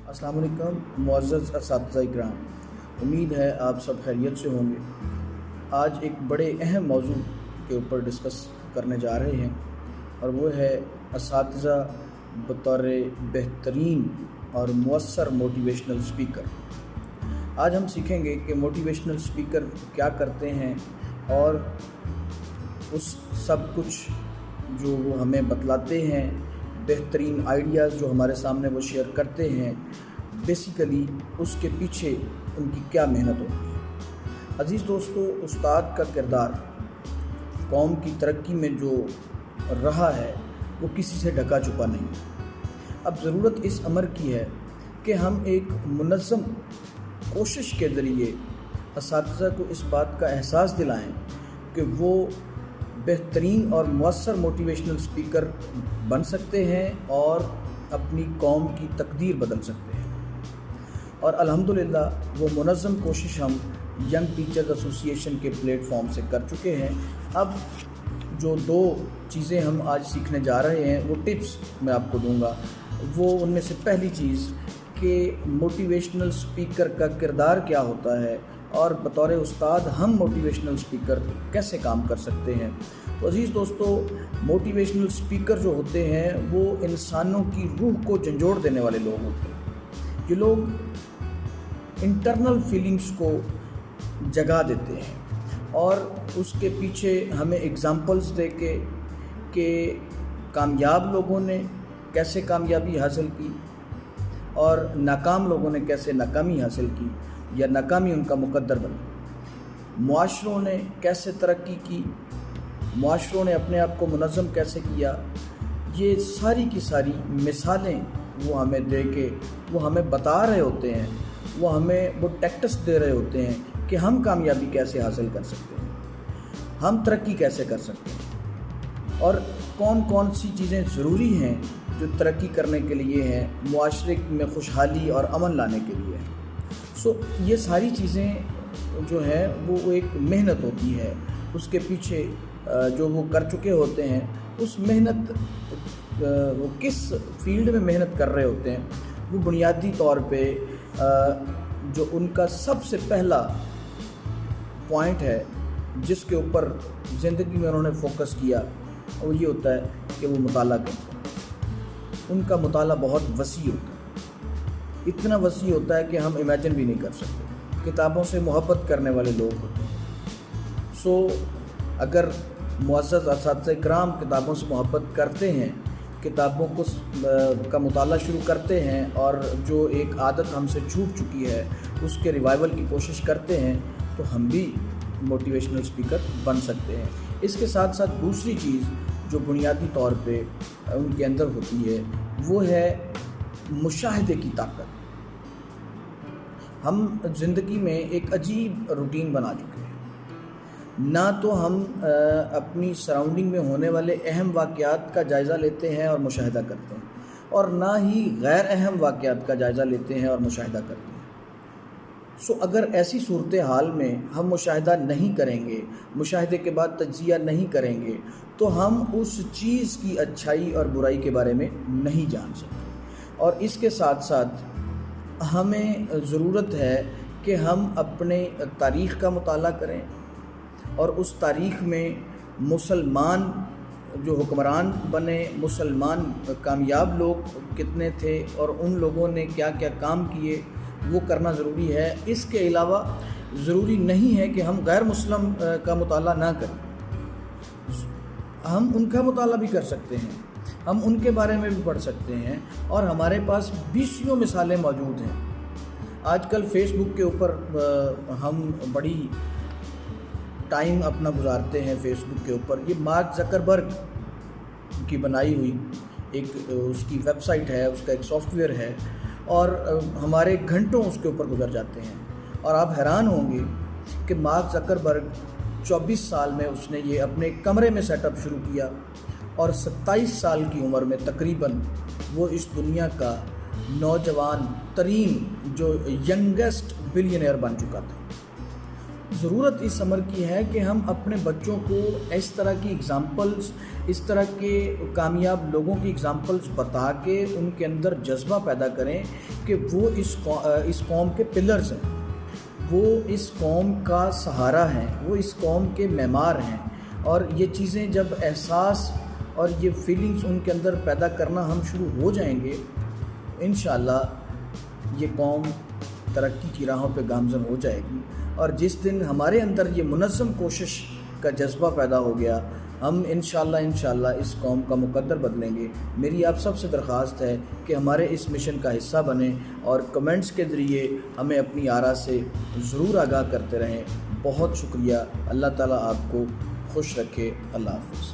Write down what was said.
अस्सलाम वालेकुम मुअज़्ज़ज़ असातिज़ा इकराम। उम्मीद है आप सब खैरियत से होंगे। आज एक बड़े अहम मौजू के ऊपर डिस्कस करने जा रहे हैं और वो है असातिज़ा बतौर बेहतरीन और मुअस्सर मोटिवेशनल स्पीकर। आज हम सीखेंगे कि मोटिवेशनल स्पीकर क्या करते हैं और उस सब कुछ जो वो हमें बतलाते हैं, बेहतरीन आइडियाज़ जो हमारे सामने वो शेयर करते हैं, बेसिकली उसके पीछे उनकी क्या मेहनत होती है। अज़ीज़ दोस्तों, उस्ताद का किरदार कौम की तरक्की में जो रहा है वो किसी से ढका छुपा नहीं। अब ज़रूरत इस अमर की है कि हम एक मुनज़्ज़म कोशिश के ज़रिए असातिज़ा को इस बात का एहसास दिलाएं कि वो बेहतरीन और मुअस्सर मोटिवेशनल स्पीकर बन सकते हैं और अपनी कौम की तकदीर बदल सकते हैं। और अल्हम्दुलिल्लाह वो मुनज़्ज़म कोशिश हम यंग टीचर्स एसोसिएशन के प्लेटफॉर्म से कर चुके हैं। अब जो दो चीज़ें हम आज सीखने जा रहे हैं वो टिप्स मैं आपको दूंगा। वो उनमें से पहली चीज़ कि मोटिवेशनल स्पीकर का किरदार क्या होता है और बतौर उस्ताद हम मोटिवेशनल स्पीकर कैसे काम कर सकते हैं। तो अज़ीज़ दोस्तों, मोटिवेशनल स्पीकर जो होते हैं वो इंसानों की रूह को झंझोड़ देने वाले लोग होते हैं। ये लोग इंटरनल फीलिंग्स को जगा देते हैं और उसके पीछे हमें एग्ज़ाम्पल्स दे के कि कामयाब लोगों ने कैसे कामयाबी हासिल की और नाकाम लोगों ने कैसे नाकामी हासिल की या नाकामी उनका मुकद्दर बनी। मुआशरों ने कैसे तरक्की की, मुआशरों ने अपने आप को मुनज़्ज़म कैसे किया, ये सारी की सारी मिसालें वो हमें दे के वो हमें बता रहे होते हैं, वो हमें वो टैक्टिक्स दे रहे होते हैं कि हम कामयाबी कैसे हासिल कर सकते हैं, हम तरक्की कैसे कर सकते हैं और कौन कौन सी चीज़ें ज़रूरी हैं जो तरक्की करने के लिए हैं, मुआशरे में खुशहाली और अमन लाने के लिए हैं। ये सारी चीज़ें जो हैं वो एक मेहनत होती है, उसके पीछे जो वो कर चुके होते हैं उस मेहनत वो किस फील्ड में मेहनत कर रहे होते हैं, वो बुनियादी तौर पे जो उनका सबसे पहला पॉइंट है जिसके ऊपर ज़िंदगी में उन्होंने फोकस किया वो ये होता है कि वो मुताला करते हैं। उनका मुताला बहुत वसी होता है, इतना वसी होता है कि हम इमेजिन भी नहीं कर सकते। किताबों से मोहब्बत करने वाले लोग होते हैं। अगर मुअज़्ज़ज़ असातिज़ा इकराम किताबों से मोहब्बत करते हैं, किताबों को का मुताला शुरू करते हैं और जो एक आदत हमसे छूट चुकी है उसके रिवाइवल की कोशिश करते हैं, तो हम भी मोटिवेशनल स्पीकर बन सकते हैं। इसके साथ साथ दूसरी चीज़ जो बुनियादी तौर पे उनके अंदर होती है वो है मुशाहिदे की ताकत। हम ज़िंदगी में एक अजीब रूटीन बना चुके हैं। ना तो हम अपनी सराउंडिंग में होने वाले अहम वाक़यात का जायज़ा लेते हैं और मुशाहिदा करते हैं और ना ही गैर अहम वाक़यात का जायज़ा लेते हैं और मुशाहिदा करते हैं। अगर ऐसी सूरत हाल में हम मुशाहिदा नहीं करेंगे, मुशाहिदे के बाद तज्ज़िया नहीं करेंगे, तो हम उस चीज़ की अच्छाई और बुराई के बारे में नहीं जान सकते। और इसके साथ साथ हमें ज़रूरत है कि हम अपने तारीख़ का मुताला करें और उस तारीख़ में मुसलमान जो हुक्मरान बने, मुसलमान कामयाब लोग कितने थे और उन लोगों ने क्या क्या काम किए वो करना ज़रूरी है। इसके अलावा ज़रूरी नहीं है कि हम गैर मुस्लिम का मुताला ना करें, हम उनका मुताला भी कर सकते हैं, हम उनके बारे में भी पढ़ सकते हैं और हमारे पास बीसियों मिसालें मौजूद हैं। आजकल फेसबुक के ऊपर हम बड़ी टाइम अपना गुजारते हैं फेसबुक के ऊपर। ये मार्क ज़करबर्ग की बनाई हुई एक उसकी वेबसाइट है, उसका एक सॉफ्टवेयर है और हमारे घंटों उसके ऊपर गुजर जाते हैं। और आप हैरान होंगे कि मार्क ज़करबर्ग 24 साल में उसने ये अपने कमरे में सेटअप शुरू किया और 27 साल की उम्र में तकरीबन वो इस दुनिया का नौजवान तरीन जो यंगेस्ट बिलियनियर बन चुका था। ضرورت اس امر کی ہے کہ ہم اپنے بچوں کو اس طرح کی اگزامپلز، اس طرح کے کامیاب لوگوں کی اگزامپلز بتا کے ان کے اندر جذبہ پیدا کریں کہ وہ اس قوم کے پلرز ہیں، وہ اس قوم کا سہارا ہیں، وہ اس قوم کے معمار ہیں۔ اور یہ چیزیں جب احساس اور یہ فیلنگز ان کے اندر پیدا کرنا ہم شروع ہو جائیں گے، انشاءاللہ یہ قوم ترقی کی راہوں پہ گامزن ہو جائے گی۔ اور جس دن ہمارے اندر یہ منظم کوشش کا جذبہ پیدا ہو گیا، ہم انشاءاللہ اس قوم کا مقدر بدلیں گے۔ میری آپ سب سے درخواست ہے کہ ہمارے اس مشن کا حصہ بنیں اور کمنٹس کے ذریعے ہمیں اپنی آراء سے ضرور آگاہ کرتے رہیں۔ بہت شکریہ۔ اللہ تعالیٰ آپ کو خوش رکھے۔ اللہ حافظ۔